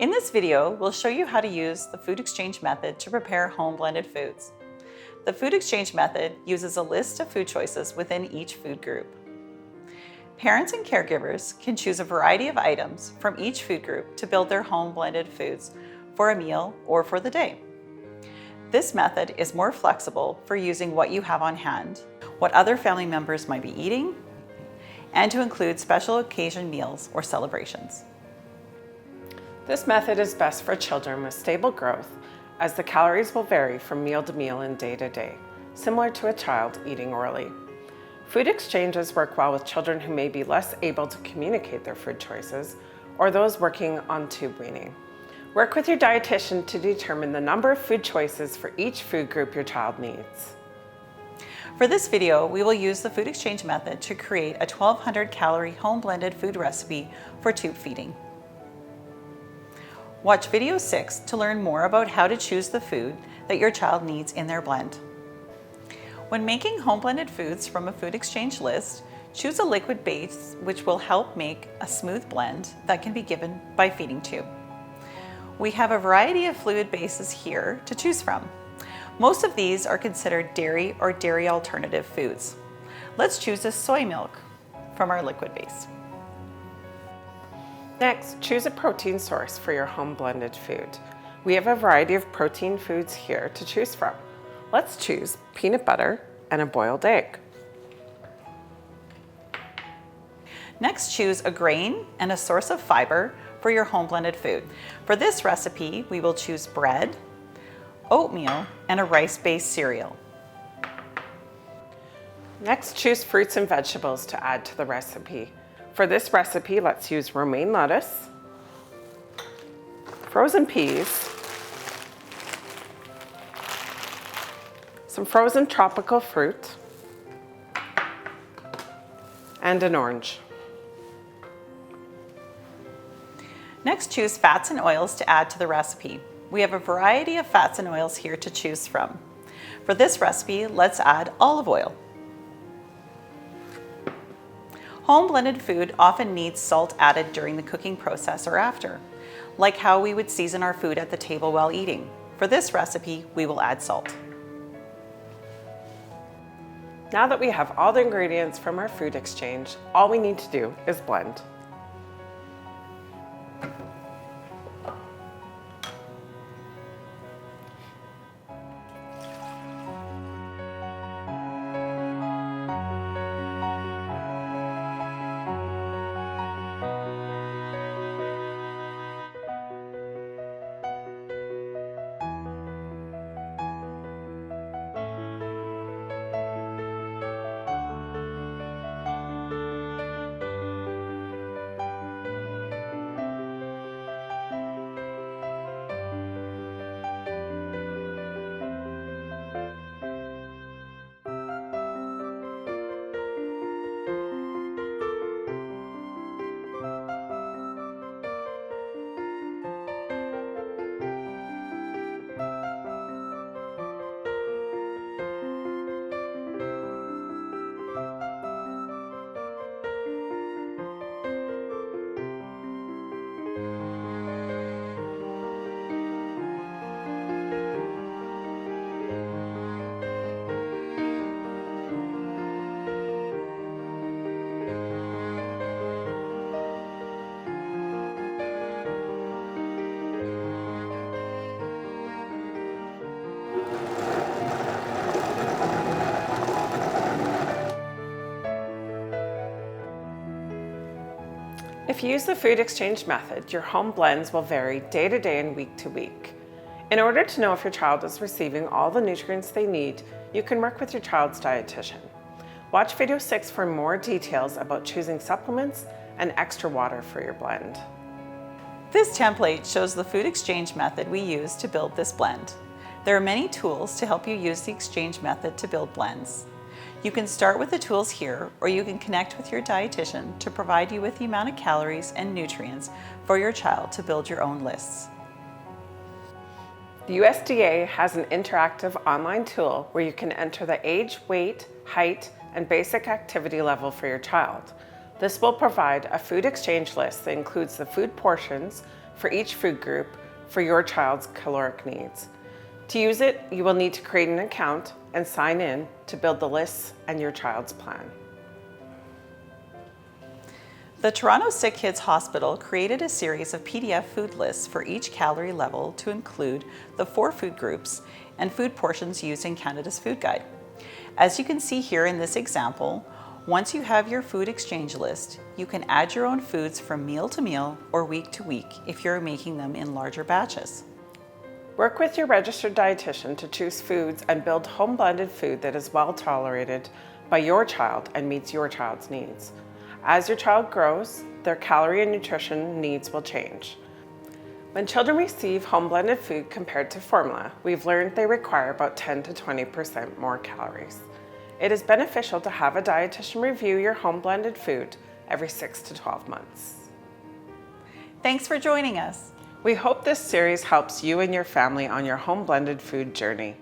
In this video, we'll show you how to use the food exchange method to prepare home blended foods. The food exchange method uses a list of food choices within each food group. Parents and caregivers can choose a variety of items from each food group to build their home blended foods for a meal or for the day. This method is more flexible for using what you have on hand, what other family members might be eating, and to include special occasion meals or celebrations. This method is best for children with stable growth, as the calories will vary from meal to meal and day to day, similar to a child eating orally. Food exchanges work well with children who may be less able to communicate their food choices, or those working on tube weaning. Work with your dietitian to determine the number of food choices for each food group your child needs. For this video, we will use the food exchange method to create a 1,200 calorie home blended food recipe for tube feeding. Watch video 6 to learn more about how to choose the food that your child needs in their blend. When making home blended foods from a food exchange list, choose a liquid base which will help make a smooth blend that can be given by feeding tube. We have a variety of fluid bases here to choose from. Most of these are considered dairy or dairy alternative foods. Let's choose a soy milk from our liquid base. Next, choose a protein source for your home blended food. We have a variety of protein foods here to choose from. Let's choose peanut butter and a boiled egg. Next, choose a grain and a source of fiber for your home blended food. For this recipe, we will choose bread, oatmeal, and a rice-based cereal. Next, choose fruits and vegetables to add to the recipe. For this recipe, let's use romaine lettuce, frozen peas, some frozen tropical fruit, and an orange. Next, choose fats and oils to add to the recipe. We have a variety of fats and oils here to choose from. For this recipe, let's add olive oil. Home blended food often needs salt added during the cooking process or after, like how we would season our food at the table while eating. For this recipe, we will add salt. Now that we have all the ingredients from our food exchange, all we need to do is blend. If you use the food exchange method, your home blends will vary day to day and week to week. In order to know if your child is receiving all the nutrients they need, you can work with your child's dietitian. Watch video 6 for more details about choosing supplements and extra water for your blend. This template shows the food exchange method we use to build this blend. There are many tools to help you use the exchange method to build blends. You can start with the tools here, or you can connect with your dietitian to provide you with the amount of calories and nutrients for your child to build your own lists. The USDA has an interactive online tool where you can enter the age, weight, height, and basic activity level for your child. This will provide a food exchange list that includes the food portions, for each food group for your child's caloric needs. To use it, you will need to create an account and sign in to build the lists and your child's plan. The Toronto Sick Kids Hospital created a series of PDF food lists for each calorie level to include the 4 food groups and food portions used in Canada's Food Guide. As you can see here in this example, once you have your food exchange list, you can add your own foods from meal to meal or week to week if you're making them in larger batches. Work with your registered dietitian to choose foods and build home blended food that is well tolerated by your child and meets your child's needs. As your child grows, their calorie and nutrition needs will change. When children receive home blended food compared to formula, we've learned they require about 10 to 20% more calories. It is beneficial to have a dietitian review your home blended food every 6 to 12 months. Thanks for joining us. We hope this series helps you and your family on your home blended food journey.